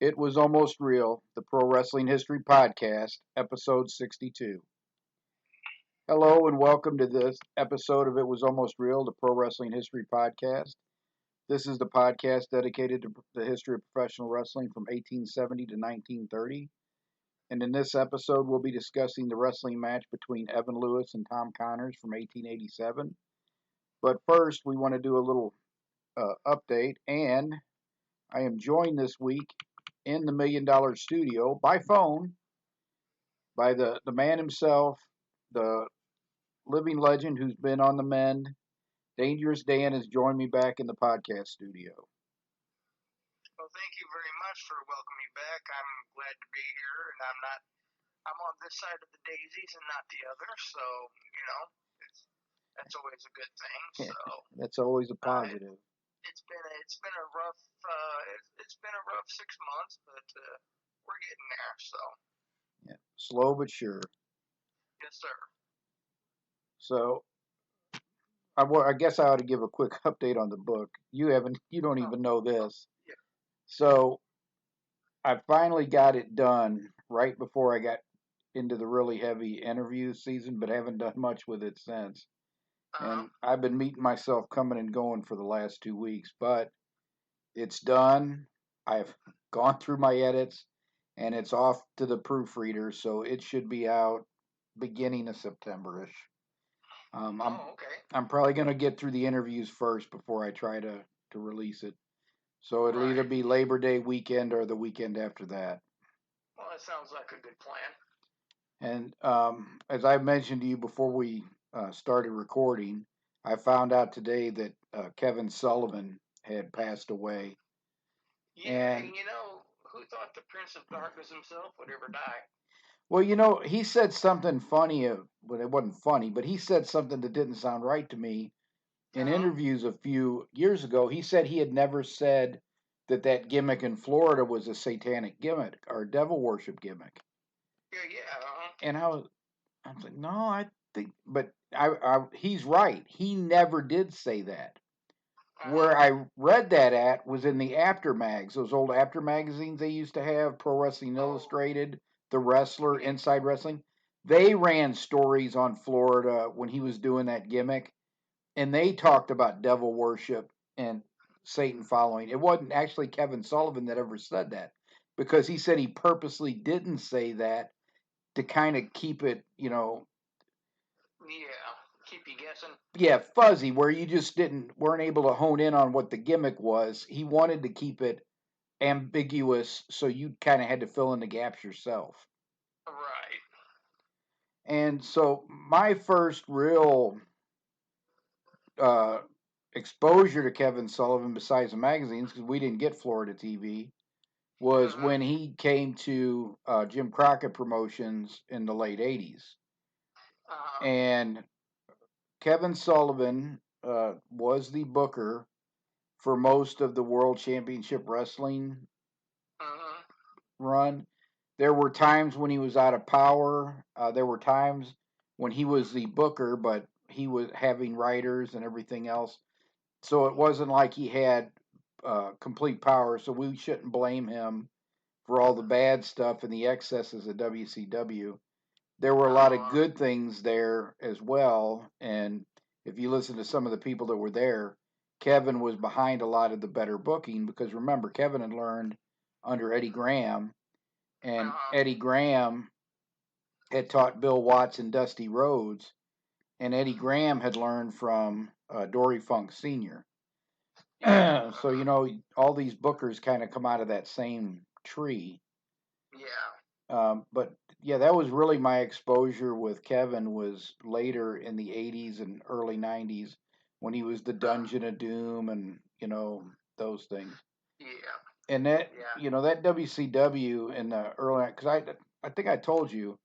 It Was Almost Real, the Pro Wrestling History Podcast, episode 62. Hello and welcome to this episode of It Was Almost Real, the Pro Wrestling History Podcast. This is the podcast dedicated to the history of professional wrestling from 1870 to 1930. And in this episode, we'll be discussing the wrestling match between Evan Lewis and Tom Connors from 1887. But first, we want to do a little update, and I am joined this week in the $1 Million Studio by phone by the man himself, the living legend who's been on the mend. Dangerous Dan has joined me back in the podcast studio. Well, thank you very much for welcoming me back. I'm glad to be here, and I'm on this side of the daisies and not the other, so that's always a good thing. So that's always a positive. It's been a rough 6 months, but we're getting there. So yeah, slow but sure. Yes, sir. So I guess I ought to give a quick update on the book. You don't even know this. Yeah. So I finally got it done right before I got into the really heavy interview season, but haven't done much with it since. And I've been meeting myself coming and going for the last 2 weeks, but it's done. I've gone through my edits, and it's off to the proofreader, so it should be out beginning of September-ish. Okay. I'm probably going to get through the interviews first before I try to release it. So it'll either be Labor Day weekend or the weekend after that. Well, that sounds like a good plan. And as I mentioned to you before we started recording, I found out today that Kevin Sullivan had passed away. Yeah, and who thought the Prince of Darkness himself would ever die? Well, he said something funny. Well, it wasn't funny, but he said something that didn't sound right to me in interviews a few years ago. He said he had never said that gimmick in Florida was a satanic gimmick or devil worship gimmick. Yeah. And I was like, no, I think, but he's right. He never did say that. Where I read that at was in the After Mags, those old After magazines they used to have, Pro Wrestling Illustrated, The Wrestler, Inside Wrestling. They ran stories on Florida when he was doing that gimmick, and they talked about devil worship and Satan following. It wasn't actually Kevin Sullivan that ever said that, because he said he purposely didn't say that to kind of keep it, keep you guessing. Yeah, fuzzy, where you just weren't able to hone in on what the gimmick was. He wanted to keep it ambiguous, so you kind of had to fill in the gaps yourself. Right. And so my first real exposure to Kevin Sullivan, besides the magazines, because we didn't get Florida TV, was when he came to Jim Crockett Promotions in the late 80s. And Kevin Sullivan was the booker for most of the World Championship Wrestling run. There were times when he was out of power. There were times when he was the booker, but he was having writers and everything else. So it wasn't like he had complete power. So we shouldn't blame him for all the bad stuff and the excesses of WCW. There were a lot of good things there as well. And if you listen to some of the people that were there, Kevin was behind a lot of the better booking, because remember, Kevin had learned under Eddie Graham, and Eddie Graham had taught Bill Watts and Dusty Rhodes, and Eddie Graham had learned from Dory Funk Sr. So, all these bookers kind of come out of that same tree. Yeah. But yeah, that was really my exposure with Kevin, was later in the 80s and early 90s when he was the Dungeon of Doom and, those things. Yeah. And that, that WCW in the early, because I think I told you,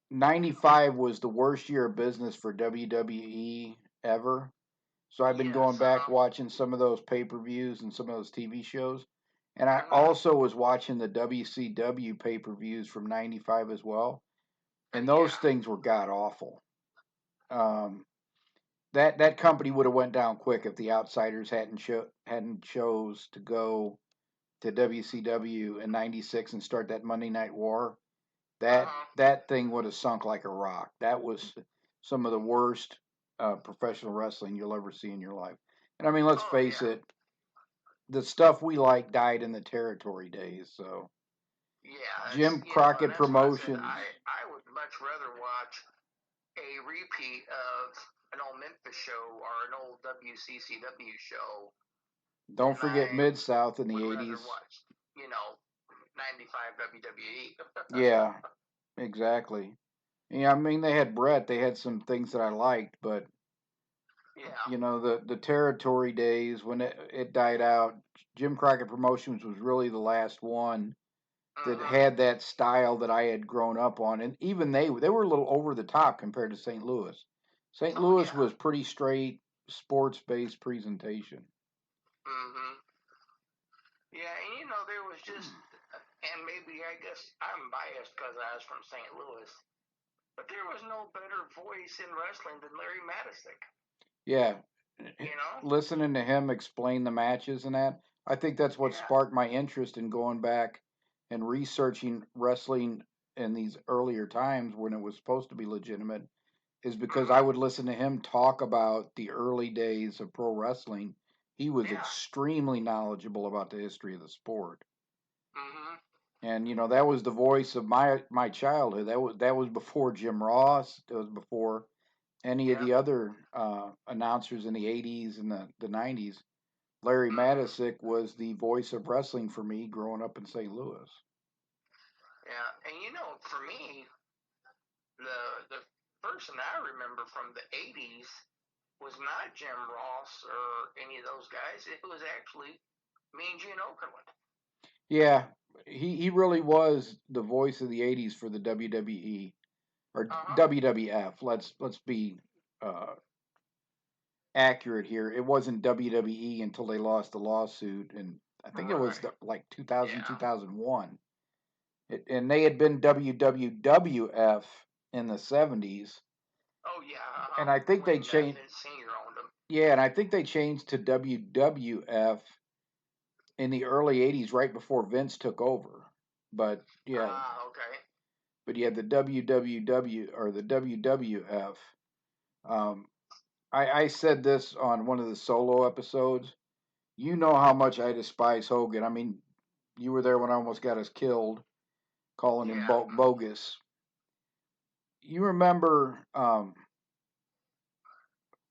95 was the worst year of business for WWE ever. So I've been going back watching some of those pay-per-views and some of those TV shows. And I also was watching the WCW pay-per-views from 95 as well. And those things were god-awful. That company would have went down quick if the outsiders hadn't chose to go to WCW in '96 and start that Monday Night War, that Uh-huh. that thing would have sunk like a rock. That was some of the worst professional wrestling you'll ever see in your life. And I mean, let's Oh face yeah. it, the stuff we like died in the territory days. So Yeah, it's Jim and Crockett that's why I said Promotions. I would much rather watch a repeat of an old Memphis show or an old WCCW show Don't than forget I Mid South in would the rather '80s. watch, you know, 95 WWE. Yeah, exactly. Yeah, I mean they had Brett. They had some things that I liked, but Yeah. the territory days when it died out, Jim Crockett Promotions was really the last one that Mm-hmm. had that style that I had grown up on, and even they were a little over the top compared to St. Louis. St. Oh Louis yeah. was pretty straight sports based presentation. Mm-hmm. Yeah, and there was just, and maybe I guess I'm biased because I was from St. Louis, but there was no better voice in wrestling than Larry Matisick. Yeah, You know? listening to him explain the matches and that, I think that's what Yeah. sparked my interest in going back and researching wrestling in these earlier times when it was supposed to be legitimate, is because I Mm-hmm. would listen to him talk about the early days of pro wrestling. He was Yeah. extremely knowledgeable about the history of the sport. Mm-hmm. And that was the voice of my childhood. That was before Jim Ross. It was before any of Yeah. the other announcers in the '80s and the '90s. Larry Mm-hmm. Matisick was the voice of wrestling for me growing up in St. Louis. Yeah. And for me, the person I remember from the '80s was not Jim Ross or any of those guys. It was actually Mean Gene Okerlund. Yeah, he really was the voice of the '80s for the WWE or Uh huh. WWF. Let's be uh, accurate here. It wasn't WWE until they lost the lawsuit, and I think it was Right. like 2000, Yeah. 2001. And they had been WWF in the '70s, Oh yeah. and I think they When changed. Vince Senior owned them. Yeah, and I think they changed to WWF in the early '80s, right before Vince took over. But yeah, Ah. Okay. the WWW or the WWF. Um, I said this on one of the solo episodes. You know how much I despise Hogan. I mean, you were there when I almost got us killed, calling him Yeah. bogus. You remember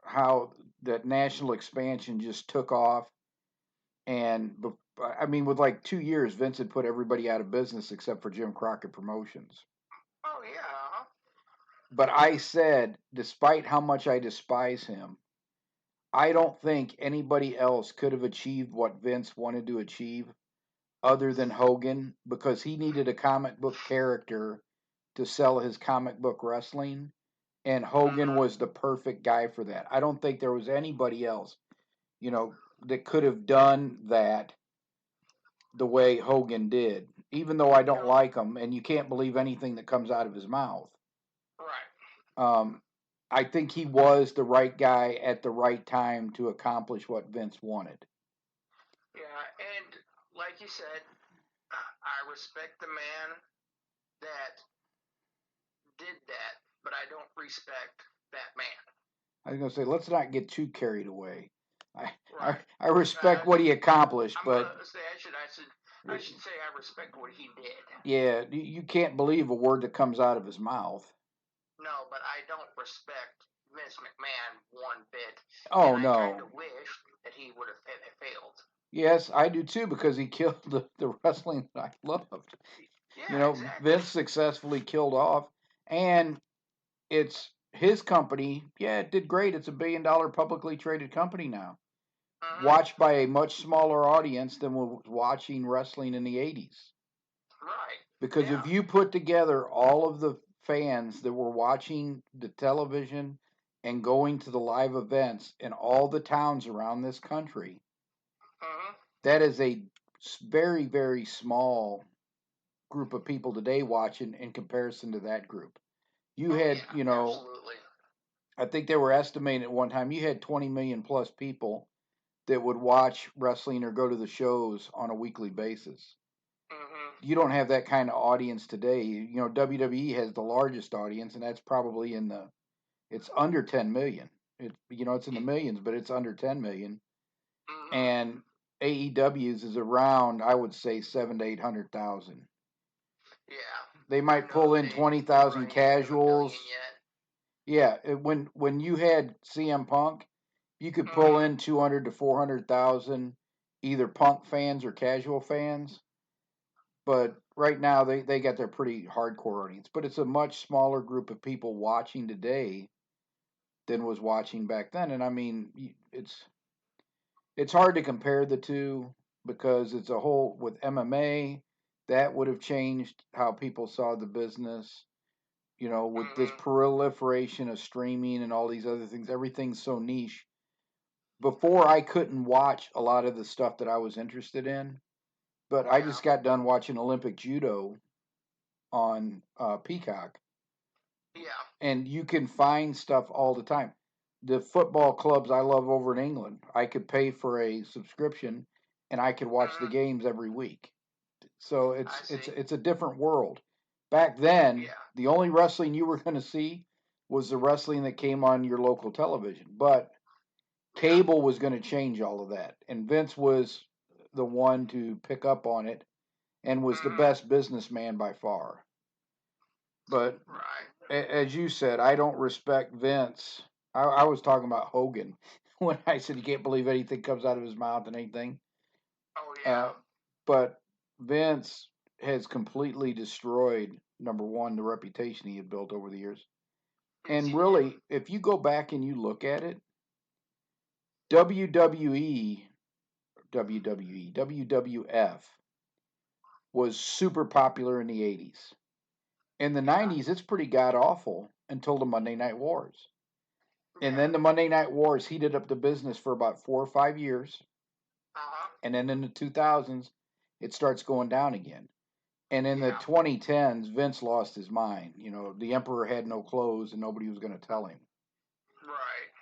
how that national expansion just took off, and I mean, with like 2 years, Vince had put everybody out of business except for Jim Crockett Promotions. Oh yeah. Uh-huh. But I said, despite how much I despise him, I don't think anybody else could have achieved what Vince wanted to achieve other than Hogan because he needed a comic book character to sell his comic book wrestling, and Hogan Mm-hmm. was the perfect guy for that. I don't think there was anybody else, that could have done that the way Hogan did, even though I don't No. like him, and you can't believe anything that comes out of his mouth. Right. Um, I think he was the right guy at the right time to accomplish what Vince wanted. Yeah. And like you said, I respect the man that did that, but I don't respect that man. I was going to say, let's not get too carried away. I, I, Right. I respect what he accomplished, I'm but gonna say I should say I respect what he did. yeah, you can't believe a word that comes out of his mouth. No, but I don't respect Vince McMahon one bit, and Oh I kind no. of wish that he would have failed. Yes, I do too because he killed the wrestling that I loved. Yeah, exactly. Vince successfully killed off, and it's his company. Yeah, it did great. It's $1 billion publicly traded company now, Hmm. watched by a much smaller audience than was watching wrestling in the '80s. Right. Because if Yeah. you put together all of the fans that were watching the television and going to the live events in all the towns around this country, Hmm. that is a very, very small group of people today watching in comparison to that group. You Oh had, yeah, absolutely. I think they were estimating at one time you had 20 million plus people that would watch wrestling or go to the shows on a weekly basis. Mhm. You don't have that kind of audience today. You know, WWE has the largest audience, and that's probably it's under 10 million. It's in the millions, but it's under 10 million. Mhm. And AEW's is around, I would say, 700,000 to 800,000. Yeah. They I might know pull in they 20,000 weren't even in the million casuals. yet. Yeah, when you had CM Punk, you could pull Mhm. in 200 to 400,000 either Punk fans or casual fans. But right now they got their pretty hardcore audience. But it's a much smaller group of people watching today than was watching back then. And I mean, it's hard to compare the two because it's a whole with MMA that would have changed how people saw the business. You know, with this Mhm. proliferation of streaming and all these other things, everything's so niche. Before I couldn't watch a lot of the stuff that I was interested in, but I Yeah. just got done watching Olympic judo on Peacock, Yeah. and you can find stuff all the time. The football clubs I love over in England, I could pay for a subscription, and I could watch the Mhm. games every week. So I it's see. it's a different world. Back then, Yeah. the only wrestling you were going to see was the wrestling that came on your local television. But Yeah. cable was going to change all of that, and Vince was the one to pick up on it and was the Mhm. best businessman by far. But Right. as you said, I don't respect Vince. I was talking about Hogan when I said you can't believe anything comes out of his mouth and anything. Oh Uh, yeah. but Vince has completely destroyed, number one, the reputation he had built over the years. Yes, And he did. really, if you go back and you look at it, WWE, WWF was super popular in the 80s. In the Yeah. 90s, it's pretty god awful until the Monday Night Wars. And Yeah. then the Monday Night Wars heated up the business for about 4 or 5 years. Uh huh. And then in the 2000s, it starts going down again. And in the Yeah. 2010s, Vince lost his mind. You know, the emperor had no clothes and nobody was going to tell him. Right.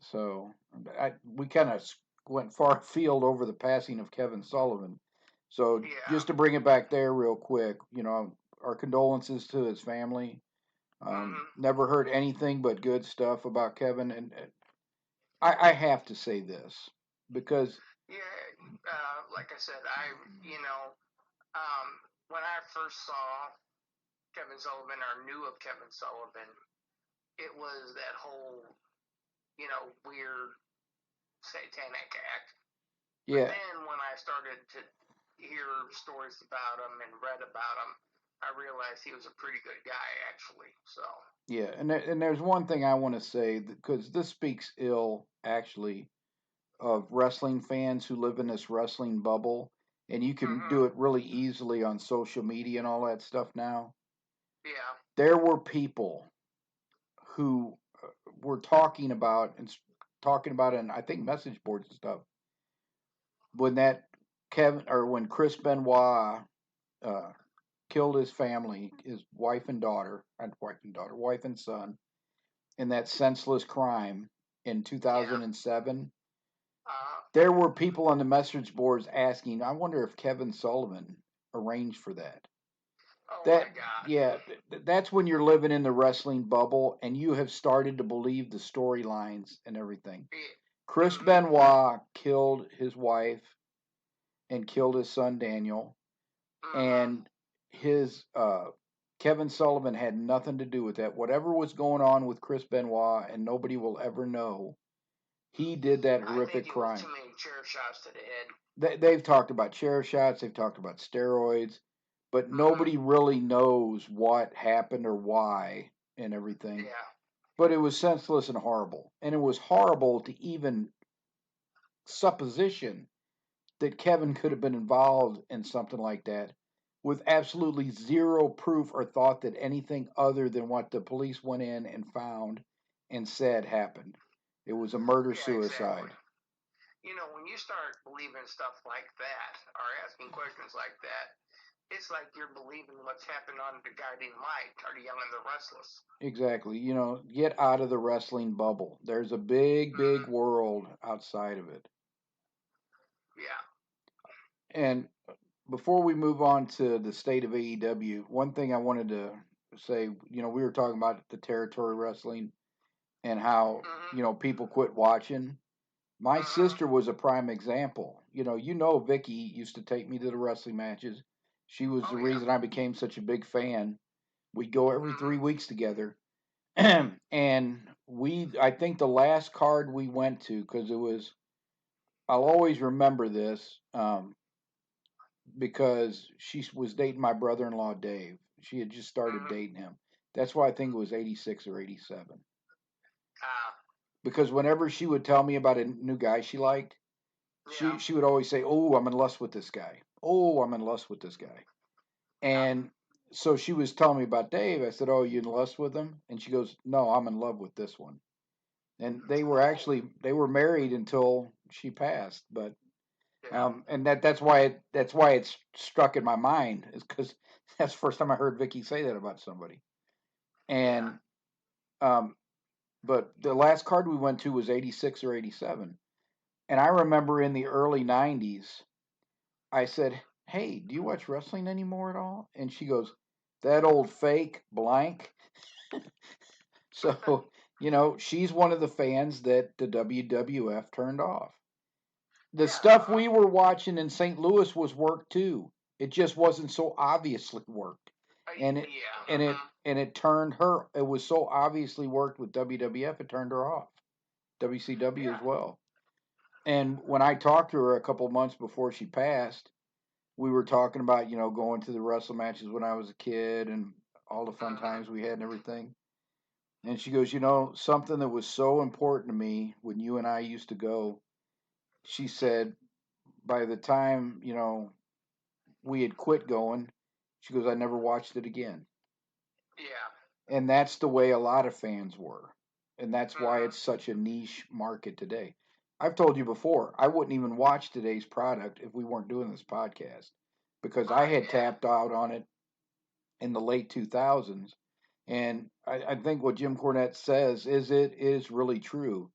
So we kind of went far afield over the passing of Kevin Sullivan. So Yeah. just to bring it back there real quick, our condolences to his family. Mhm. Never heard anything but good stuff about Kevin, and I have to say this because Yeah. Like I said, you know, um, when I first saw Kevin Sullivan or knew of Kevin Sullivan, it was that whole, weird satanic act. But yeah, then when I started to hear stories about him and read about him, I realized he was a pretty good guy, actually. So, yeah, and there's one thing I want to say because this speaks ill actually of wrestling fans who live in this wrestling bubble, and you can hmm do it really easily on social media and all that stuff now. yeah, There were people who were talking about it, in I think message boards and stuff when that Kevin or when Chris Benoit uh, killed his family, his wife and son, in that senseless crime in yeah. 2007. Uh, There were people on the message boards asking, I wonder if Kevin Sullivan arranged for that. oh my That, God. yeah, that's when you're living in the wrestling bubble and you have started to believe the storylines and everything. Chris Mm-hmm. Benoit killed his wife and killed his son Daniel, Mm-hmm. and his Kevin Sullivan had nothing to do with that. Whatever was going on with Chris Benoit, and nobody will ever know, he did that I think horrific it was too crime. many chair shots to the head. They've talked about chair shots, they've talked about steroids, but Mm-hmm. nobody really knows what happened or why and everything. Yeah. But it was senseless and horrible. And it was horrible to even supposition that Kevin could have been involved in something like that with absolutely zero proof or thought that anything other than what the police went in and found and said happened. It was a murder Yeah, exactly. suicide. When you start believing stuff like that or asking questions like that, it's like you're believing what's happened on the guiding light or the young and the restless. Exactly. Get out of the wrestling bubble. There's a big, big Mm-hmm. world outside of it. And before we move on to the state of AEW, one thing I wanted to say, we were talking about the territory wrestling and how, Mhm. people quit watching. My Mhm. sister was a prime example. Vicky used to take me to the wrestling matches. She was Oh the yeah. reason I became such a big fan. We'd go every Mhm. 3 weeks together. And I think the last card we went to, because I'll always remember this, because she was dating my brother-in-law Dave. She had just started Mhm. dating him. That's why I think it was 86 or 87. Ah. Because whenever she would tell me about a new guy she liked, Yeah. she would always say, "Oh, I'm in lust with this guy. Oh, I'm in lust with this guy." Yeah. And so she was telling me about Dave. I said, "Oh, you in lust with him?" And she goes, "No, I'm in love with this one." And Oh. they were married until she passed. But Yeah. and that's why it's struck in my mind, is because that's the first time I heard Vicky say that about somebody. Yeah. And um, but the last card we went to was 86 or 87. And I remember in the early 90s, I said, "Hey, do you watch wrestling anymore at all?" And she goes, "That old fake blank." So, she's one of the fans that the WWF turned off. The Yeah. stuff we were watching in St. Louis was work too. It just wasn't so obviously worked. And it Yeah. and it Mhm. and it turned her, it was so obviously worked with WWF, it turned her off. WCW as Yeah. well. And when I talked to her a couple months before she passed, we were talking about, going to the wrestle matches when I was a kid and all the fun Mhm. times we had and everything. And she goes, something that was so important to me when you and I used to go, she said, by the time, we had quit going, she goes, I never watched it again. Yeah. And that's the way a lot of fans were. And that's why Mhm. it's such a niche market today. I've told you before, I wouldn't even watch today's product if we weren't doing this podcast, because I Right. had Yeah. tapped out on it in the late 2000s. And I think what Jim Cornette says is really true.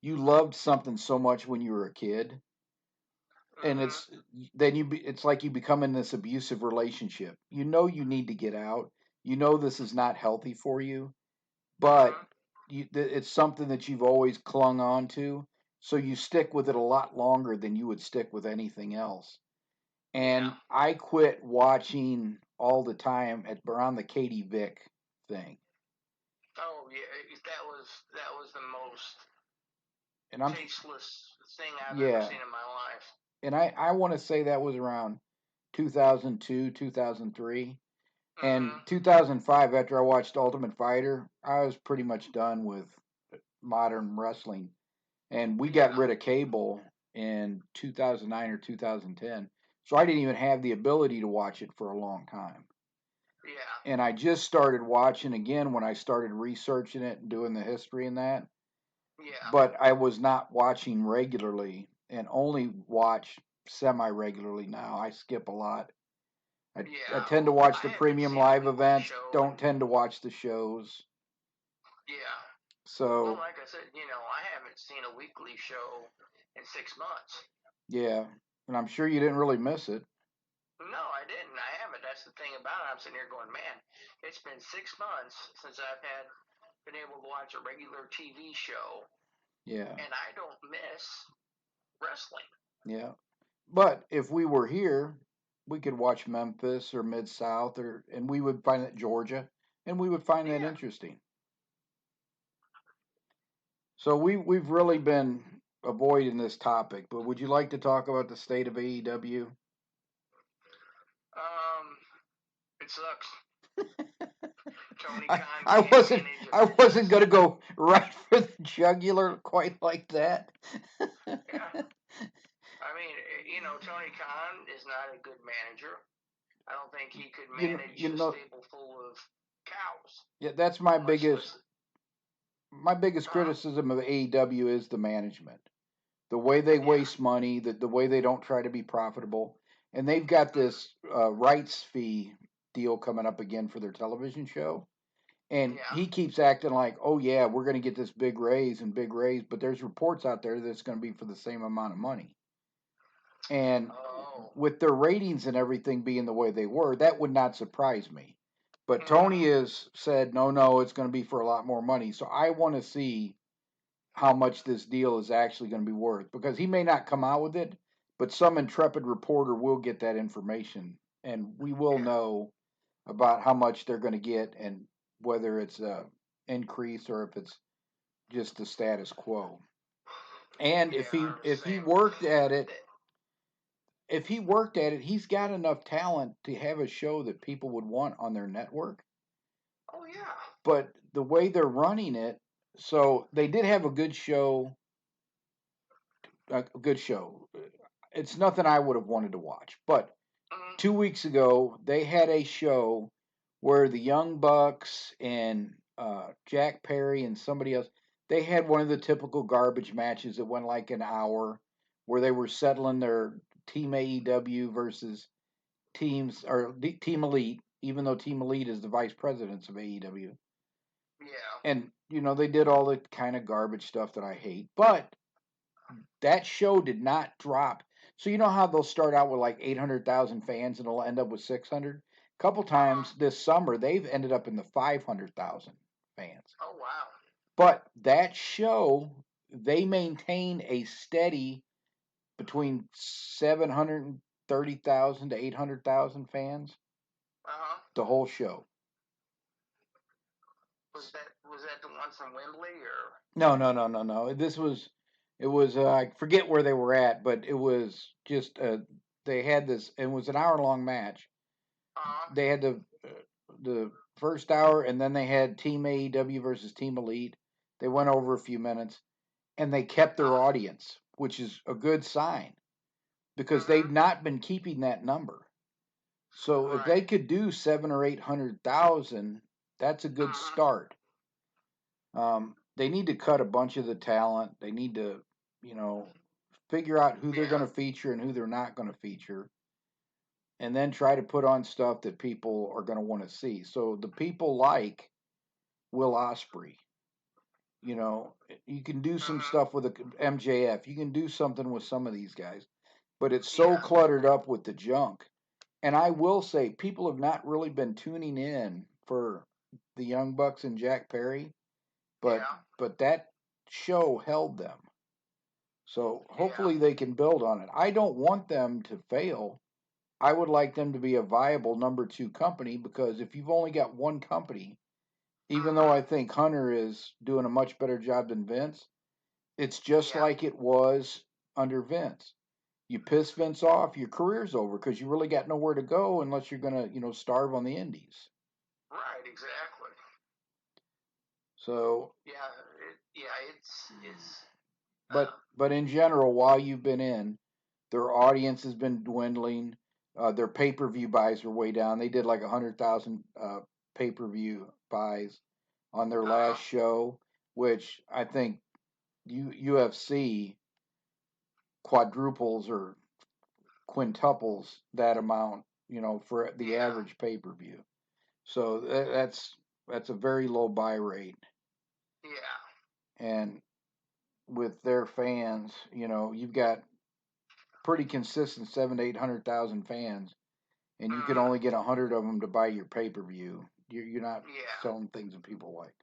You loved something so much when you were a kid, and Mhm. it's like you become in this abusive relationship. You need to get out. This is not healthy for you, but Mhm. it's something that you've always clung on to, so you stick with it a lot longer than you would stick with anything else. Yeah. And I quit watching all the time at around the Katie Vick thing. Oh yeah. That was the most And I'm tasteless thing I've ever Yeah, seen in my life. and I want to say that was around 2002, 2003. And Mhm. 2005, after I watched Ultimate Fighter, I was pretty much done with modern wrestling. And we got Yeah. rid of cable in 2009 or 2010. So I didn't even have the ability to watch it for a long time. Yeah. And I just started watching again when I started researching it and doing the history and that. Yeah. But I was not watching regularly, and only watch semi regularly now. I skip a lot. I Yeah. tend to Well, watch I the haven't premium seen a live weekly events, show, don't and tend to watch the shows. yeah. Well, So, like I said, I haven't seen a weekly show in 6 months. yeah. And I'm sure you didn't really miss it. No, I didn't. I haven't. That's the thing about it. I'm sitting here going, man, it's been 6 months since I've been able to watch a regular TV show, Yeah. and I don't miss wrestling. Yeah. But if we were here, we could watch Memphis or Mid South, and we would find that Georgia, and we would find that Yeah. interesting. So we've really been avoiding this topic, but would you like to talk about the state of AEW? Um, it sucks. Tony I Khan I can't wasn't manage a I wasn't business. gonna go right for the jugular quite like that. Yeah. I mean, Tony Khan is not a good manager. I don't think he could You manage a know, stable full of cows, yeah, that's my much biggest less. my biggest Huh? criticism of AEW is the management. The way they Yeah. waste money, the way they don't try to be profitable, and they've got this rights fee deal coming up again for their television show. And Yeah. he keeps acting like, oh yeah, we're going to get this big raise, but there's reports out there that it's going to be for the same amount of money. And with their ratings and everything being the way they were, that would not surprise me. But Tony has said, no, it's going to be for a lot more money. So I want to see how much this deal is actually going to be worth, because he may not come out with it, but some intrepid reporter will get that information, and we will know about how much they're going to get and whether it's a increase or if it's just the status quo. And if he worked at it, he's got enough talent to have a show that people would want on their network. Oh yeah. But the way they're running it, so they did have a good show. A good show. It's nothing I would have wanted to watch. But 2 weeks ago, they had a show where the Young Bucks and Jack Perry and somebody else, they had one of the typical garbage matches that went like an hour, where they were settling their Team AEW versus teams or Team Elite, even though Team Elite is the vice presidents of AEW. Yeah. And they did all the kind of garbage stuff that I hate, but that show did not drop. So you know how they'll start out with like 800,000 fans and it'll end up with 600. A couple times this summer they've ended up in the 500,000 fans. Oh wow! But that show, they maintain a steady between 730,000 to 800,000 fans. The whole show. Was that the one from Wembley or? No. It was I forget where they were at, but it was just they had this. It was an hour-long match. They had the first hour, and then they had Team AEW versus Team Elite. They went over a few minutes, and they kept their audience, which is a good sign, because they've not been keeping that number. So if they could do 700,000 or 800,000, that's a good start. They need to cut a bunch of the talent. They need to, figure out who they're going to feature and who they're not going to feature, and then try to put on stuff that people are going to want to see. So the people like Will Ospreay. You can do some stuff with MJF. You can do something with some of these guys, but it's so cluttered up with the junk. And I will say, people have not really been tuning in for the Young Bucks and Jack Perry, but that show held them. So hopefully they can build on it. I don't want them to fail. I would like them to be a viable number 2 company, because if you've only got one company, even though I think Hunter is doing a much better job than Vince, it's just like it was under Vince. You piss Vince off, your career's over, because you really got nowhere to go unless you're going to, starve on the indies. Right, exactly. So it's. But in general, while you've been in, their audience has been dwindling. Their pay-per-view buys are way down. They did like 100,000 pay-per-view buys on their last show, which I think UFC quadruples or quintuples that amount, for the average pay-per-view. So that's a very low buy rate. Yeah. And with their fans, you've got pretty consistent 700,000 to 800,000 fans, and you can only get 100 of them to buy your pay-per-view. You're not selling things that people like.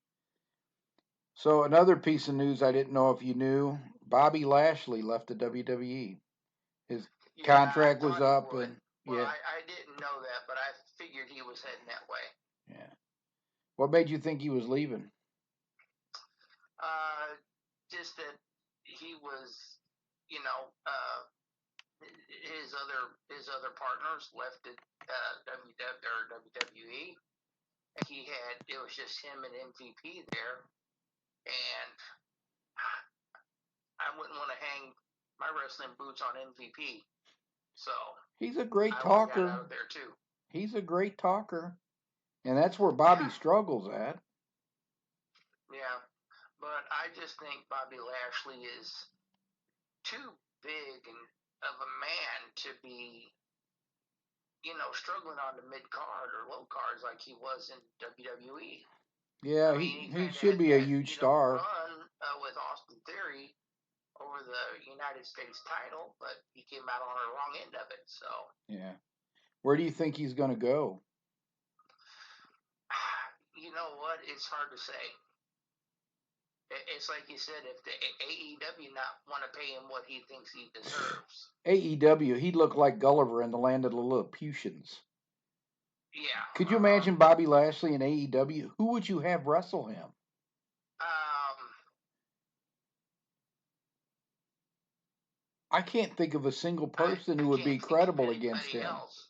So another piece of news I didn't know if you knew: Bobby Lashley left the WWE. His contract was up, and I didn't know that, but I figured he was heading that way. Yeah. What made you think he was leaving? Just that he was, his other partners left at WWE. It was just him and MVP there, and I wouldn't want to hang my wrestling boots on MVP. So he's a great talker. Out of there too. He's a great talker, and that's where Bobby struggles at. Yeah, but I just think Bobby Lashley is too big of a man to be, struggling on the mid card or low cards like he was in WWE. Yeah, he should be a huge star. Run with Austin Theory over the United States title, but he came out on the wrong end of it. So Yeah. Where do you think he's going to go? you know what? It's hard to say. It's like you said, if the AEW not want to pay him what he thinks he deserves. AEW, he'd look like Gulliver in the land of the Lilliputians. Yeah. Could you imagine Bobby Lashley in AEW? Who would you have wrestle him? I can't think of a single person who would be credible against him. Else.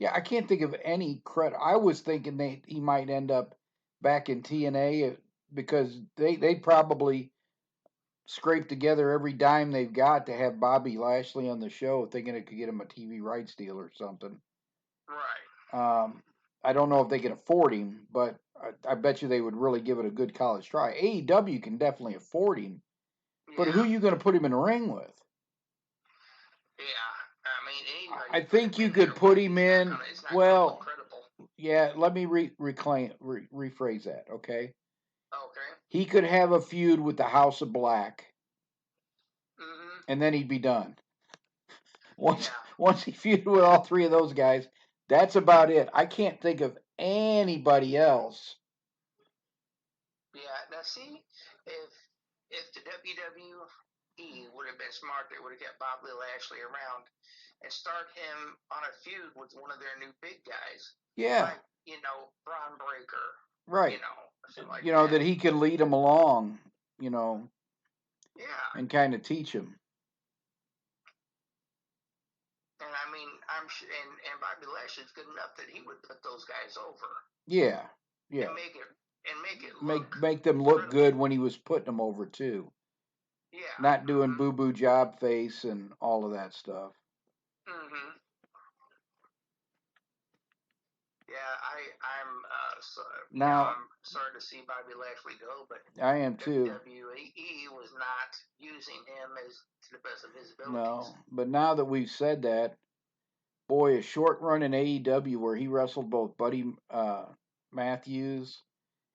Yeah, I can't think of any credit. I was thinking that he might end up back in TNA because they'd probably scrape together every dime they've got to have Bobby Lashley on the show, thinking it could get him a TV rights deal or something. Right. I don't know if they can afford him, but I bet you they would really give it a good college try. AEW can definitely afford him, but who are you going to put him in a ring with? Yeah, I mean, I think you could put him in. Well, yeah. Let me rephrase that. Okay. Okay. He could have a feud with the House of Black, and then he'd be done. Once he feuded with all three of those guys, that's about it. I can't think of anybody else. Yeah. Now, see, if the WWE would have been smart, they would have kept Bobby Lashley around and start him on a feud with one of their new big guys. Yeah. Like, Braun Breaker. Right. Like that he can lead him along, Yeah. And kind of teach him. And I mean, I'm sure, and Bobby Lashley's good enough that he would put those guys over. Yeah. Yeah. And make them look good when he was putting them over too. Yeah. Not doing boo-boo job face and all of that stuff. Yeah, I'm sorry to see Bobby Lashley go, but I am too. WWE was not using him as to the best of his abilities. No, but now that we've said that, boy, a short run in AEW where he wrestled both Buddy Matthews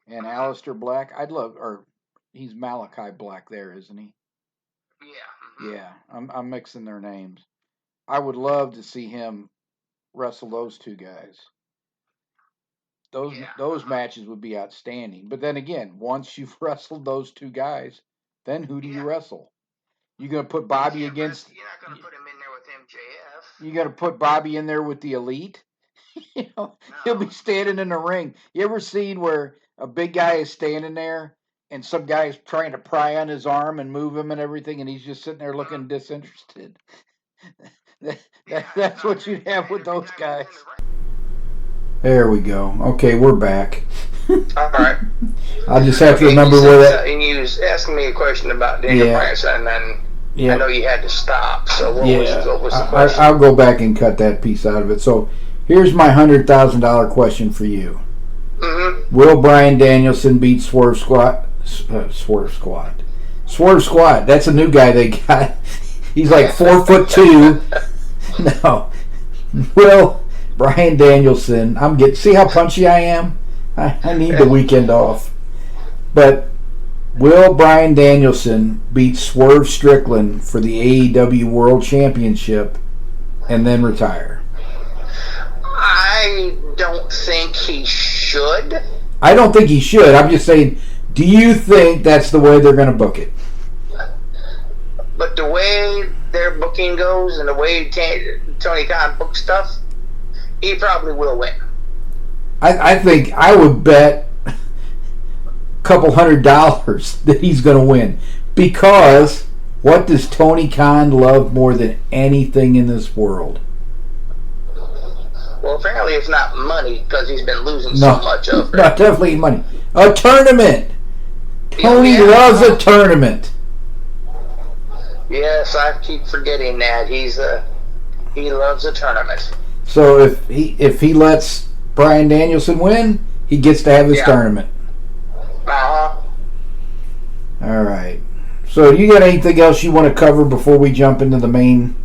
and Aleister Black, I'd love. Or he's Malachi Black there, isn't he? Yeah. Yeah, I'm mixing their names. I would love to see him wrestle those two guys. Those matches would be outstanding. But then again, once you've wrestled those two guys, then who do you wrestle? You're going to put Bobby against... You're not going to put him in there with MJF. You're going to put Bobby in there with the Elite? No. He'll be standing in the ring. You ever seen where a big guy is standing there and some guy is trying to pry on his arm and move him and everything, and he's just sitting there looking disinterested? That's what you'd have with those guys. There we go. Okay, we're back. All right. I just have to remember where that... And you was asking me a question about Daniel Bryan, and then I know you had to stop. So what was the question? I'll go back and cut that piece out of it. So here's my $100,000 question for you. Mm-hmm. Will Bryan Danielson beat Swerve Squad? Swerve Squad. That's a new guy they got. He's like 4'2". No. Will Bryan Danielson, see how punchy I am? I need the weekend off. But will Bryan Danielson beat Swerve Strickland for the AEW World Championship and then retire? I don't think he should. I don't think he should. I'm just saying, do you think that's the way they're going to book it? But the way their booking goes and the way Tony Khan books stuff, he probably will win. I think I would bet a couple $100 that he's going to win. Because what does Tony Khan love more than anything in this world? Well, apparently it's not money because he's been losing so much of it. Not definitely money. A tournament. Tony loves a tournament. Yes, I keep forgetting that he loves a tournament. So if he lets Bryan Danielson win, he gets to have his tournament. Uh-huh. All right. So you got anything else you want to cover before we jump into the main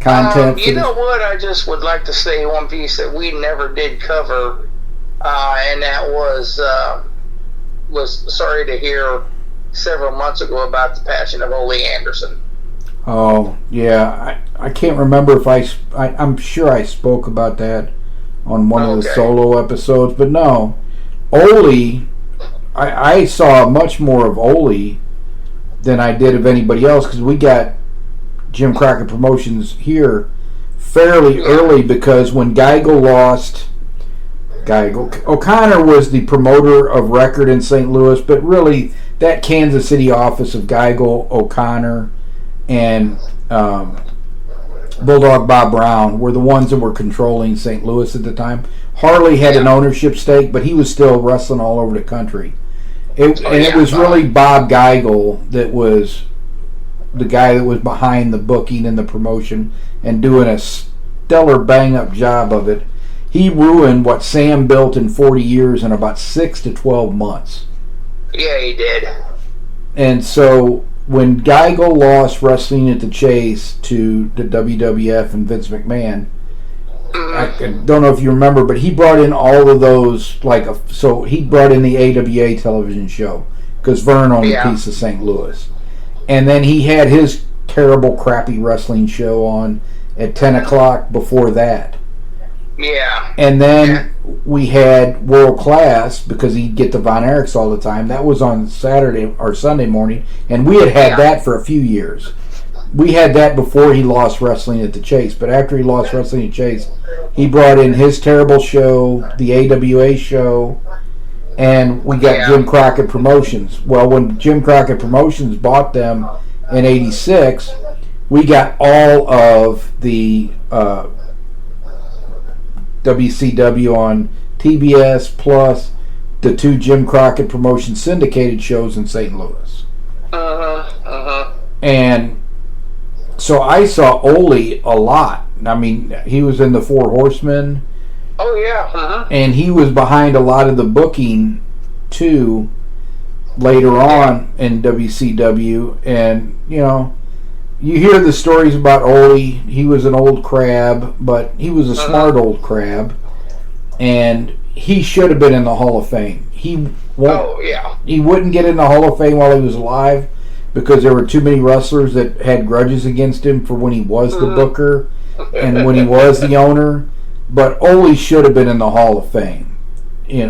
content? You know what? I just would like to say one piece that we never did cover, and that was sorry to hear several months ago about the passing of Ole Anderson. Oh, yeah. I can't remember if I'm sure I spoke about that on one of the solo episodes, but no. Ole, I saw much more of Ole than I did of anybody else because we got Jim Crockett Promotions here fairly early because when Geigel lost, O'Connor was the promoter of record in St. Louis, but really that Kansas City office of Geigel, O'Connor, and Bulldog Bob Brown were the ones that were controlling St. Louis at the time. Harley had an ownership stake, but he was still wrestling all over the country. It was really Bob Geigel that was the guy that was behind the booking and the promotion and doing a stellar bang-up job of it. He ruined what Sam built in 40 years in about 6 to 12 months. Yeah, he did. And so when Geigel lost Wrestling at the Chase to the WWF and Vince McMahon, I don't know if you remember, but he brought in all of those, so he brought in the AWA television show because Vern owned a piece of St. Louis. And then he had his terrible, crappy wrestling show on at 10 o'clock before that. Yeah. And then we had World Class because he'd get the Von Erichs all the time. That was on Saturday or Sunday morning, and we had that for a few years. We had that before he lost Wrestling at the Chase, but after he lost Wrestling at the Chase, he brought in his terrible show, the AWA show, and we got Jim Crockett Promotions. Well, when Jim Crockett Promotions bought them in '86, we got all of the WCW on TBS plus the 2 Jim Crockett Promotions syndicated shows in St. Louis. And so I saw Ole a lot. I mean, he was in the Four Horsemen. Oh, yeah. And he was behind a lot of the booking, too, later on in WCW. And, you hear the stories about Ole. He was an old crab, but he was a smart old crab. And he should have been in the Hall of Fame. He wouldn't get in the Hall of Fame while he was alive because there were too many wrestlers that had grudges against him for when he was the booker and when he was the owner. But Ole should have been in the Hall of Fame. He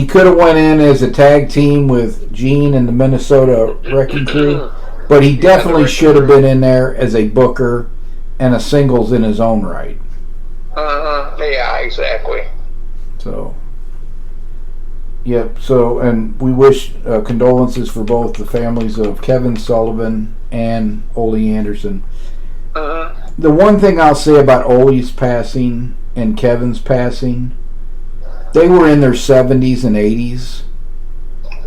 could have went in as a tag team with Gene and the Minnesota Wrecking Crew, but he definitely should have been in there as a booker and a singles in his own right. Yeah, exactly. So, yep. So, and we wish condolences for both the families of Kevin Sullivan and Ole Anderson. The one thing I'll say about Ole's passing and Kevin's passing, they were in their 70s and 80s.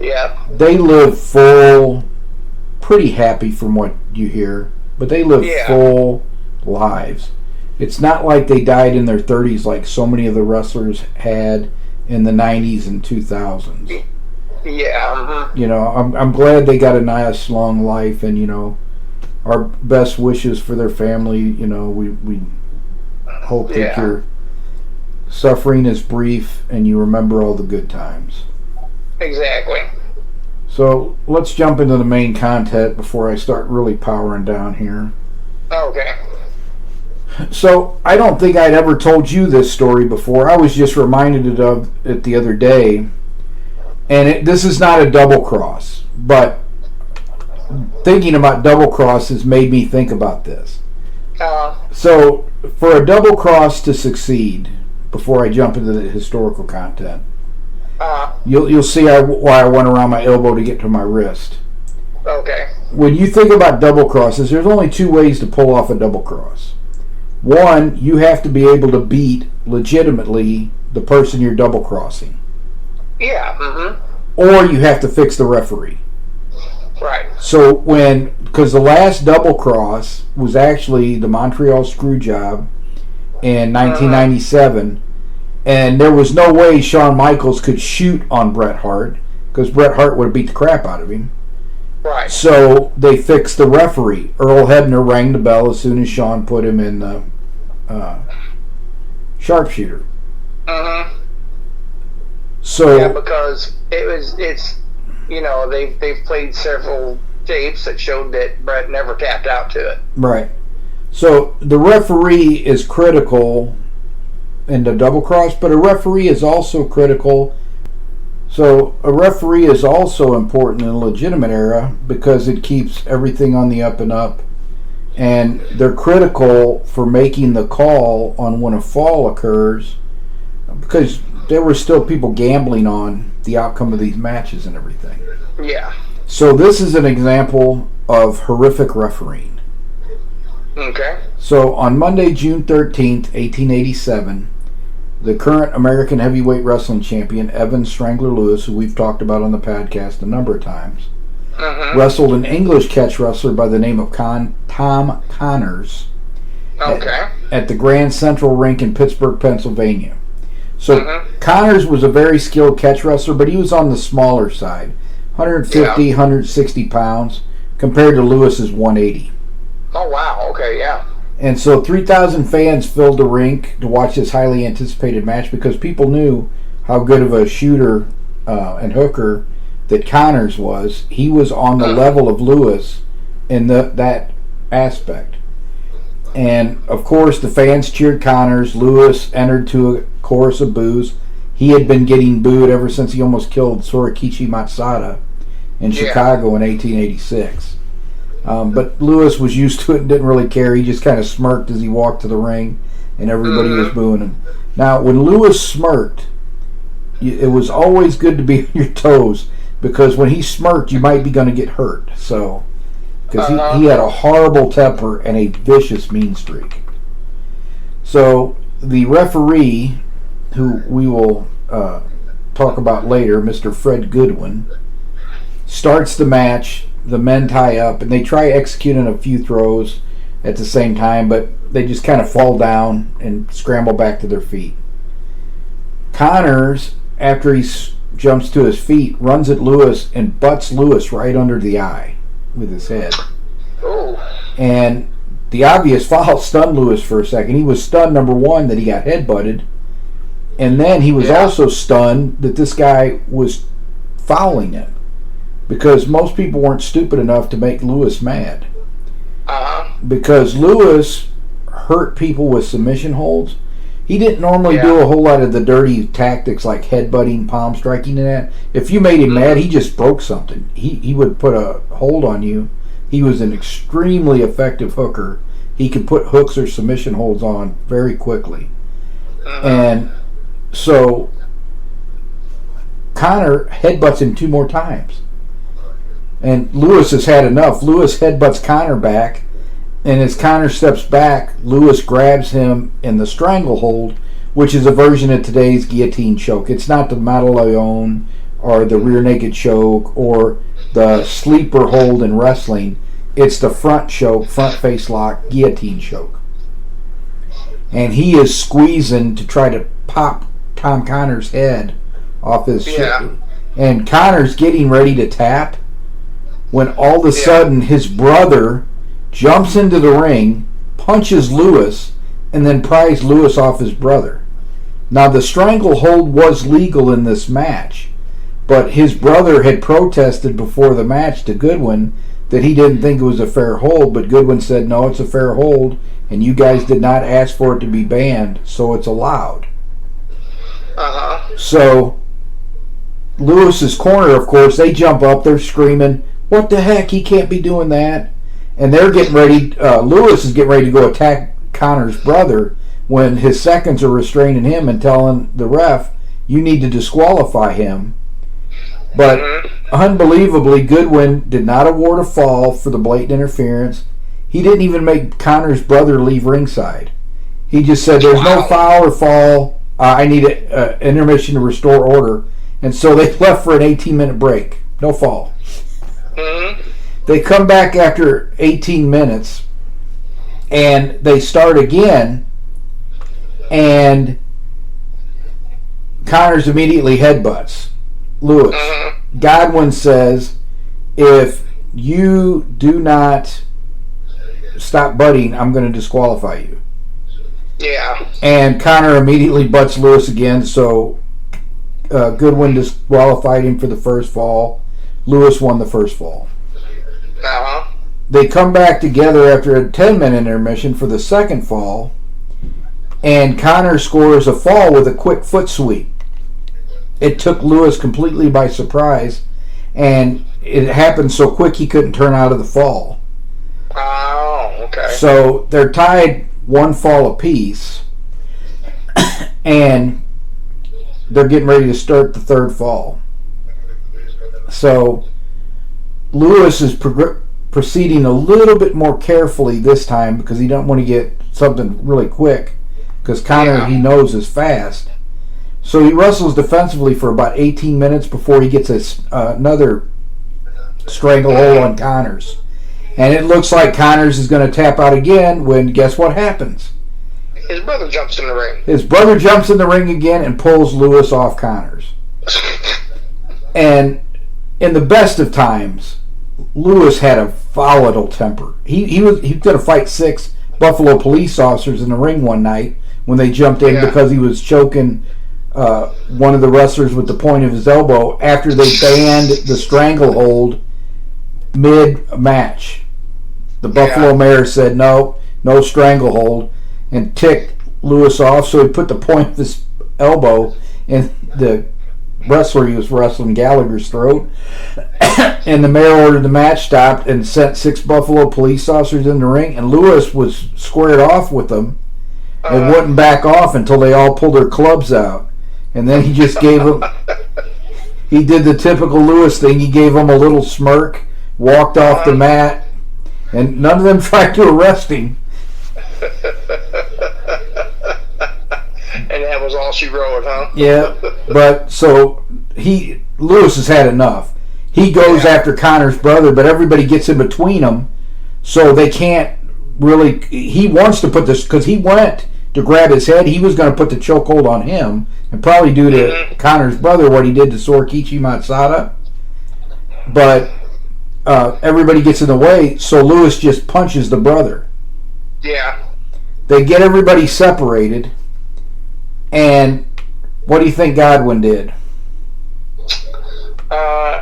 Yeah. They lived full, pretty happy from what you hear, but they lived full lives. It's not like they died in their 30s like so many of the wrestlers had in the 90s and 2000s. Yeah. I'm glad they got a nice long life, and our best wishes for their family. We hope that your suffering is brief and you remember all the good times. Exactly. So let's jump into the main content before I start really powering down here. Okay. So I don't think I'd ever told you this story before. I was just reminded of it the other day. And this is not a double cross, but thinking about double crosses made me think about this. So for a double cross to succeed, before I jump into the historical content, you'll see why I went around my elbow to get to my wrist. Okay. When you think about double crosses, there's only 2 ways to pull off a double cross. One, you have to be able to beat legitimately the person you're double crossing. Yeah. Or you have to fix the referee. Right. So because the last double cross was actually the Montreal Screwjob in 1997, and there was no way Shawn Michaels could shoot on Bret Hart because Bret Hart would have beat the crap out of him. Right. So they fixed the referee. Earl Hebner rang the bell as soon as Shawn put him in the sharpshooter. So yeah, because it's they've played several tapes that showed that Brett never tapped out to it. Right. So the referee is critical in the double cross, but a referee is also critical. So a referee is also important in a legitimate era because it keeps everything on the up and up. And they're critical for making the call on when a fall occurs because there were still people gambling on the outcome of these matches and everything. Yeah. So this is an example of horrific refereeing. Okay. So on Monday, June 13th, 1887, the current American heavyweight wrestling champion, Evan Strangler Lewis, who we've talked about on the podcast a number of times, wrestled an English catch wrestler by the name of Tom Connors at the Grand Central Rink in Pittsburgh, Pennsylvania. So Connors was a very skilled catch wrestler, but he was on the smaller side, 150, 160 pounds, compared to Lewis's 180. Oh, wow. Okay, yeah. And so 3,000 fans filled the rink to watch this highly anticipated match because people knew how good of a shooter and hooker that Connors was. He was on the level of Lewis in that aspect. And, of course, the fans cheered Connors. Lewis entered to a chorus of boos. He had been getting booed ever since he almost killed Sorikichi Matsuda in Chicago in 1886. But Lewis was used to it and didn't really care. He just kind of smirked as he walked to the ring, and everybody was booing him. Now, when Lewis smirked, it was always good to be on your toes because when he smirked, you might be going to get hurt. So, because he had a horrible temper and a vicious mean streak. So, the referee, who we will talk about later, Mr. Fred Goodwin, starts the match. The men tie up, and they try executing a few throws at the same time, but they just kind of fall down and scramble back to their feet. Connors, after he jumps to his feet, runs at Lewis and butts Lewis right under the eye with his head. Oh. And the obvious foul stunned Lewis for a second. He was stunned, number one, that he got headbutted, and then he was also stunned that this guy was fouling him. Because most people weren't stupid enough to make Lewis mad. Because Lewis hurt people with submission holds. He didn't normally do a whole lot of the dirty tactics like headbutting, palm striking, and that. If you made him mad, he just broke something. He would put a hold on you. He was an extremely effective hooker. He could put hooks or submission holds on very quickly. And so Connor headbutts him 2 more times. And Lewis has had enough. Lewis headbutts Connor back, and as Connor steps back, Lewis grabs him in the stranglehold, which is a version of today's guillotine choke. It's not the Mataleon or the rear naked choke or the sleeper hold in wrestling. It's the front choke, front face lock, guillotine choke. And he is squeezing to try to pop Tom Connor's head off his shoulder. And Connor's getting ready to tap when all of a sudden his brother jumps into the ring, punches Lewis, and then pries Lewis off his brother. Now, the stranglehold was legal in this match, but his brother had protested before the match to Goodwin that he didn't think it was a fair hold, but Goodwin said, no, it's a fair hold, and you guys did not ask for it to be banned, so it's allowed. So, Lewis's corner, of course, they jump up, they're screaming, what the heck, he can't be doing that. And they're getting ready, Lewis is getting ready to go attack Connor's brother when his seconds are restraining him and telling the ref, you need to disqualify him. But unbelievably, Goodwin did not award a fall for the blatant interference. He didn't even make Connor's brother leave ringside. He just said, there's no foul or fall. I need an intermission to restore order. And so they left for an 18-minute break. No fall. They come back after 18 minutes, and they start again, and Connors immediately headbutts Lewis. Godwin says, if you do not stop butting, I'm going to disqualify you. And Connor immediately butts Lewis again, so Goodwin disqualified him for the first fall. Lewis won the first fall. Uh-huh. They come back together after a 10-minute intermission for the second fall, and Connor scores a fall with a quick foot sweep. It took Lewis completely by surprise, and it happened so quick he couldn't turn out of the fall. Oh, okay. So they're tied one fall apiece, and they're getting ready to start the third fall. So Lewis is proceeding a little bit more carefully this time because he don't want to get something really quick, because Connor, he knows, is fast. So he wrestles defensively for about 18 minutes before he gets another stranglehold on Connors. And it looks like Connors is going to tap out again when, guess what happens? His brother jumps in the ring. His brother jumps in the ring again and pulls Lewis off Connors. And in the best of times, Lewis had a volatile temper. He was going to fight 6 Buffalo police officers in the ring one night when they jumped in because he was choking one of the wrestlers with the point of his elbow after they banned the stranglehold mid-match. The Buffalo mayor said no stranglehold, and ticked Lewis off, so he put the point of his elbow in the wrestler he was wrestling, Gallagher's, throat. And the mayor ordered the match stopped and sent 6 Buffalo police officers in the ring, and Lewis was squared off with them and wouldn't back off until they all pulled their clubs out. And then he just gave them, he did the typical Lewis thing, he gave them a little smirk, walked off the mat, and none of them tried to arrest him. And that was all she wrote, huh? Yeah, but so Lewis has had enough. He goes after Connor's brother, but everybody gets in between them, so they can't really. He wants to put this, because he went to grab his head. He was going to put the chokehold on him and probably do to Connor's brother what he did to Sorikichi Matsada. But everybody gets in the way, so Lewis just punches the brother. Yeah. They get everybody separated, and what do you think Godwin did?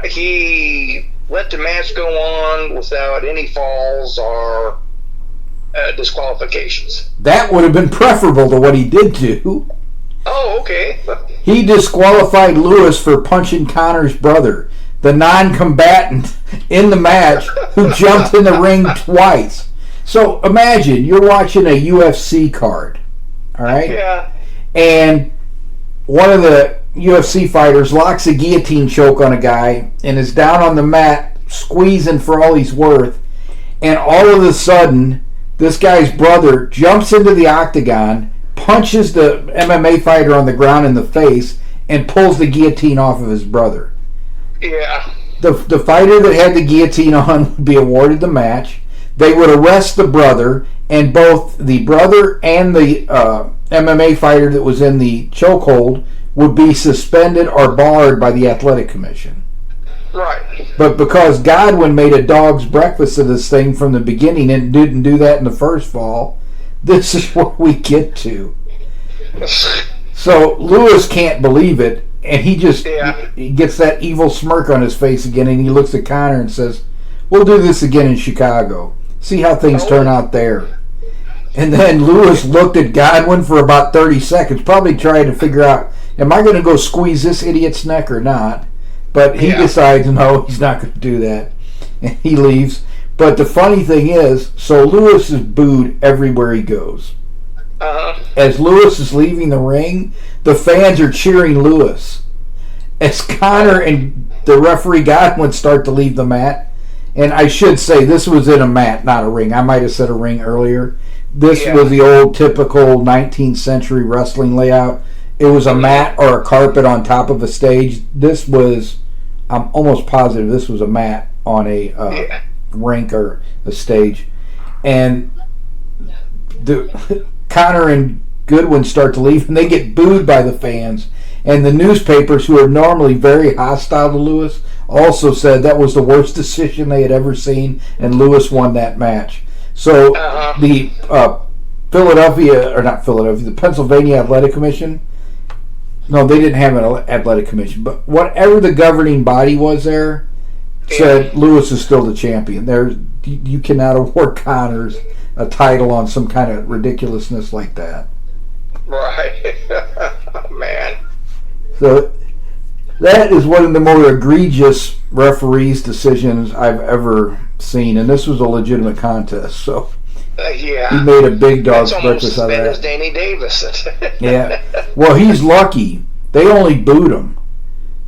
He let the match go on without any falls or disqualifications. That would have been preferable to what he did do. Oh, okay. He disqualified Lewis for punching Connor's brother, the non-combatant in the match who jumped in the ring twice. So imagine you're watching a UFC card, all right? Yeah. And one of the UFC fighters locks a guillotine choke on a guy and is down on the mat squeezing for all he's worth, and all of a sudden this guy's brother jumps into the octagon, punches the MMA fighter on the ground in the face, and pulls the guillotine off of his brother. Yeah. The fighter that had the guillotine on would be awarded the match. They would arrest the brother, and both the brother and the MMA fighter that was in the chokehold would be suspended or barred by the athletic commission. Right. But because Godwin made a dog's breakfast of this thing from the beginning and didn't do that in the first fall, this is what we get to. So Lewis can't believe it, and he just he gets that evil smirk on his face again, and he looks at Connor and says, "We'll do this again in Chicago. See how things turn out there." And then Lewis looked at Godwin for about 30 seconds, probably trying to figure out, am I going to go squeeze this idiot's neck or not? But he decides, no, he's not going to do that. And he leaves. But the funny thing is, so Lewis is booed everywhere he goes. As Lewis is leaving the ring, the fans are cheering Lewis. As Connor and the referee Godwin start to leave the mat, and I should say this was in a mat, not a ring. I might have said a ring earlier. This was the old typical 19th century wrestling layout. It was a mat or a carpet on top of a stage. This was, I'm almost positive this was a mat on a rink or a stage. And Connor and Goodwin start to leave, and they get booed by the fans. And the newspapers, who are normally very hostile to Lewis, also said that was the worst decision they had ever seen, and Lewis won that match. So the the Pennsylvania Athletic Commission, no, they didn't have an athletic commission, but whatever the governing body was there, said Lewis is still the champion. You cannot award Connors a title on some kind of ridiculousness like that. Right. Man. So that is one of the more egregious referees' decisions I've ever seen, and this was a legitimate contest. So Yeah. he made a big dog's That's breakfast out of almost as that. bad as Danny Davis. Yeah. Well, he's lucky. They only booed him.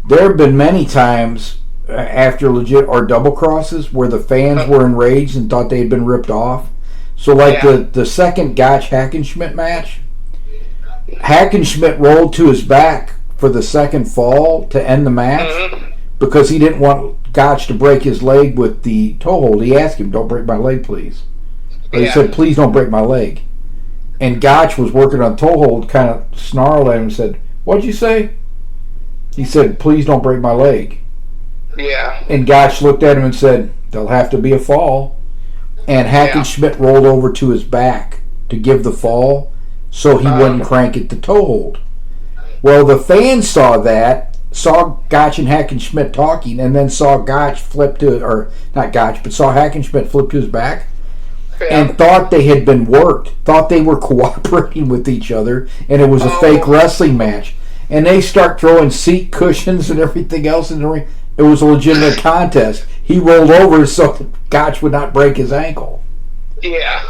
There have been many times after legit or double crosses where the fans were enraged and thought they had been ripped off. So, like the second Gotch Hackenschmidt match, Hackenschmidt rolled to his back for the second fall to end the match because he didn't want Gotch to break his leg with the toe hold. He asked him, "Don't break my leg, please." But he said, "Please don't break my leg." And Gotch was working on toe hold, kind of snarled at him and said, "What'd you say?" He said, "Please don't break my leg." Yeah. And Gotch looked at him and said, "There'll have to be a fall." And Hackenschmidt rolled over to his back to give the fall so he wouldn't crank it to toe hold. Well, the fans saw that, saw Gotch and Hackenschmidt talking, and then saw Gotch flip to, or not Gotch, but saw Hackenschmidt flip to his back, and thought they had been worked, thought they were cooperating with each other, and it was a fake wrestling match. And they start throwing seat cushions and everything else in the ring. It was a legitimate contest. He rolled over so Gotch would not break his ankle. Yeah.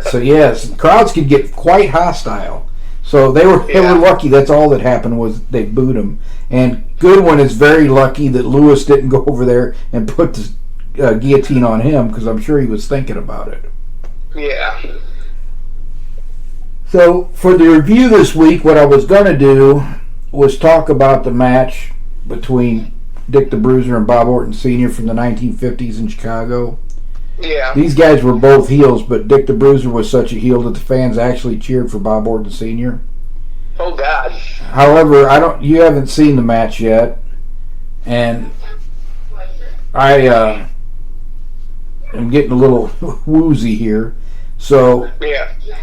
So yes, crowds could get quite hostile. So they were lucky. That's all that happened was they booed him. And Goodwin is very lucky that Lewis didn't go over there and put the guillotine on him because I'm sure he was thinking about it. Yeah. So for the review this week, what I was going to do was talk about the match between Dick the Bruiser and Bob Orton Sr. from the 1950s in Chicago. Yeah. These guys were both heels, but Dick the Bruiser was such a heel that the fans actually cheered for Bob Orton Sr. Oh God. However, you haven't seen the match yet, and I am getting a little woozy here. So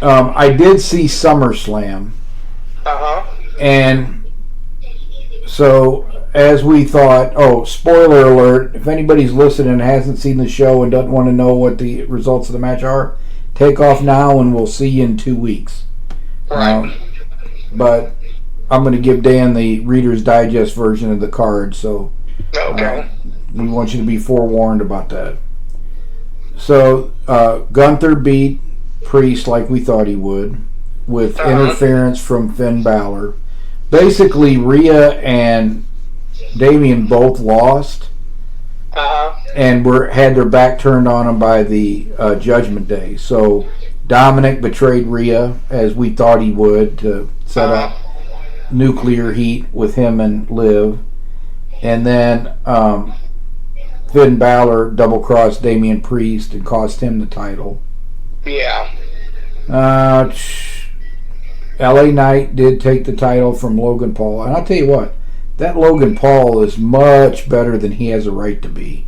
I did see SummerSlam. And so as we thought, spoiler alert, if anybody's listening and hasn't seen the show and doesn't want to know what the results of the match are, take off now and we'll see you in 2 weeks. Right. But I'm going to give Dan the Reader's Digest version of the card, so we want you to be forewarned about that. So Gunther beat Priest like we thought he would, with interference from Finn Balor. Basically, Rhea and Damien both lost, and had their back turned on them by the Judgment Day. So Dominic betrayed Rhea, as we thought he would, to set up nuclear heat with him and Liv. And then Finn Balor double-crossed Damian Priest and cost him the title. Yeah. LA Knight did take the title from Logan Paul. And I'll tell you what, that Logan Paul is much better than he has a right to be.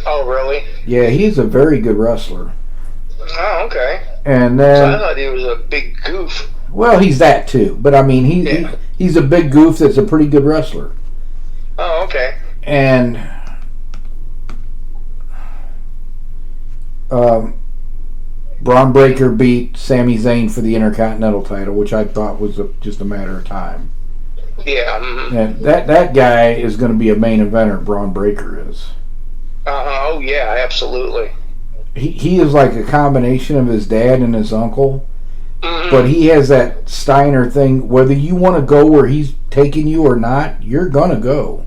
Oh, really? Yeah, he's a very good wrestler. Oh, okay. And then, so I thought he was a big goof. Well, he's that too. But I mean, he's a big goof that's a pretty good wrestler. Oh, okay. And Braun Breaker beat Sami Zayn for the Intercontinental title, which I thought was just a matter of time. Yeah. Mm-hmm. And that guy is going to be a main eventer. Braun Breaker is. Oh yeah, absolutely. He is like a combination of his dad and his uncle, but he has that Steiner thing. Whether you want to go where he's taking you or not, you're gonna go.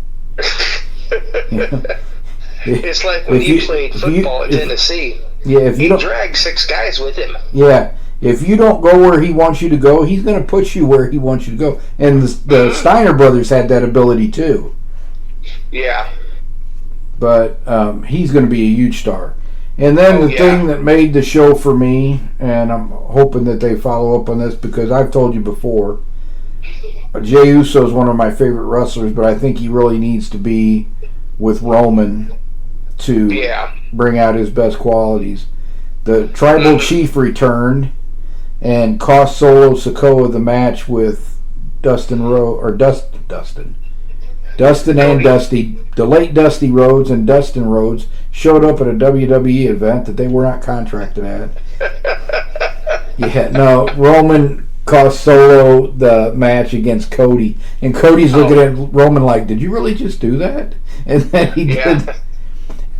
It's like when he played football at Tennessee. Yeah, if you dragged 6 guys with him. Yeah, if you don't go where he wants you to go, he's going to put you where he wants you to go. And the Steiner brothers had that ability too. Yeah. But he's going to be a huge star. And then the thing that made the show for me, and I'm hoping that they follow up on this because I've told you before, Jey Uso is one of my favorite wrestlers, but I think he really needs to be with Roman to bring out his best qualities. The Tribal Chief returned and cost Solo Sikoa the match with Dustin Dustin and Dusty, the late Dusty Rhodes and Dustin Rhodes, showed up at a WWE event that they were not contracted at. Yeah, no, Roman cost Solo the match against Cody, and Cody's looking at Roman like, "Did you really just do that?" And then he did.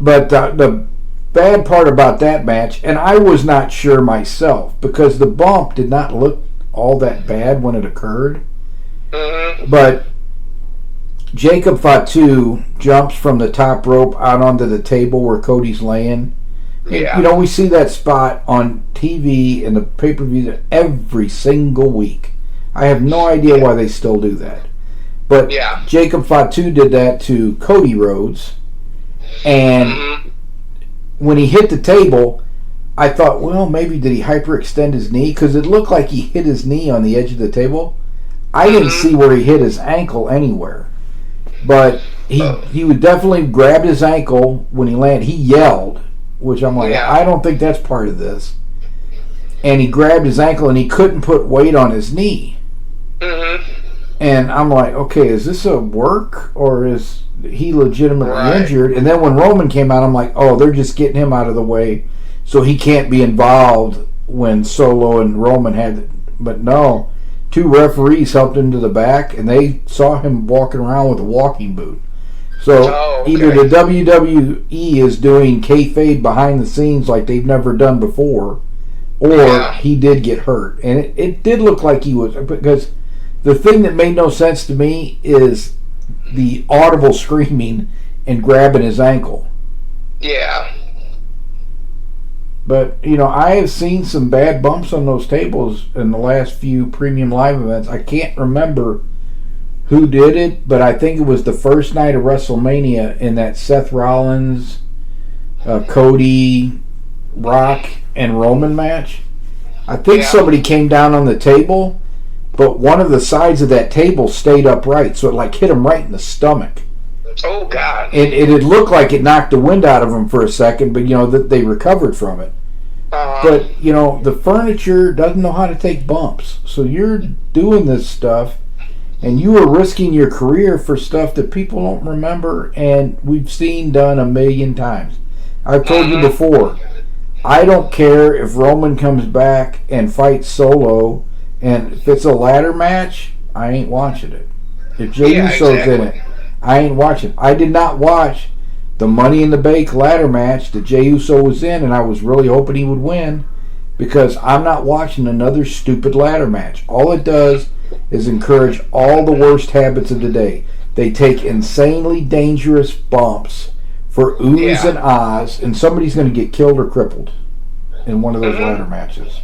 But the bad part about that match, and I was not sure myself, because the bump did not look all that bad when it occurred. Mm-hmm. But Jacob Fatu jumps from the top rope out onto the table where Cody's laying. Yeah. You know, we see that spot on TV and the pay-per-view every single week. I have no idea why they still do that. But Jacob Fatu did that to Cody Rhodes. And when he hit the table, I thought, well, maybe did he hyperextend his knee? Because it looked like he hit his knee on the edge of the table. I didn't see where he hit his ankle anywhere. But he would definitely grabbed his ankle when he landed. He yelled, which I'm like, I don't think that's part of this. And he grabbed his ankle and he couldn't put weight on his knee. And I'm like, okay, is this a work or is he legitimately injured? And then when Roman came out, I'm like, oh, they're just getting him out of the way so he can't be involved when Solo and Roman had it. But no, two referees helped him to the back and they saw him walking around with a walking boot. So either the WWE is doing kayfabe behind the scenes like they've never done before, or he did get hurt. And it did look like he was, because the thing that made no sense to me is the audible screaming and grabbing his ankle. Yeah. But, you know, I have seen some bad bumps on those tables in the last few premium live events. I can't remember who did it, but I think it was the first night of WrestleMania in that Seth Rollins, Cody, Rock, and Roman match. I think somebody came down on the table, but one of the sides of that table stayed upright, so it like hit him right in the stomach. Oh, God. And it looked like it knocked the wind out of him for a second, but, you know, that they recovered from it. But, you know, the furniture doesn't know how to take bumps. So you're doing this stuff, and you are risking your career for stuff that people don't remember and we've seen done a million times. I've told you before, I don't care if Roman comes back and fights Solo, and if it's a ladder match, I ain't watching it. If Jey Uso's in it, I ain't watching. I did not watch the Money in the Bank ladder match that Jey Uso was in, and I was really hoping he would win, because I'm not watching another stupid ladder match. All it does is encourage all the worst habits of the day. They take insanely dangerous bumps for oohs and ahs, and somebody's going to get killed or crippled in one of those ladder matches.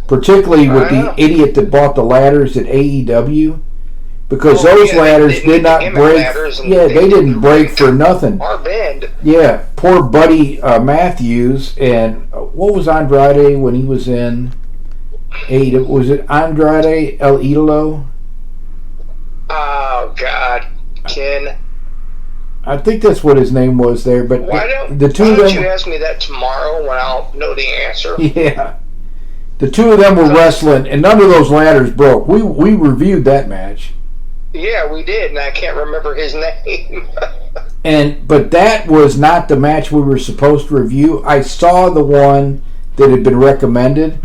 Particularly with the idiot that bought the ladders at AEW, because those ladders did not break. They didn't break for nothing. Or bend. Yeah, poor Buddy Matthews, and what was Andrade when he was in AEW? Was it Andrade El Idolo? Oh, God. Ken. I think that's what his name was there. But why don't you ask me that tomorrow when I'll know the answer? Yeah. The two of them were wrestling, and none of those ladders broke. We reviewed that match. Yeah, we did, and I can't remember his name. But that was not the match we were supposed to review. I saw the one that had been recommended,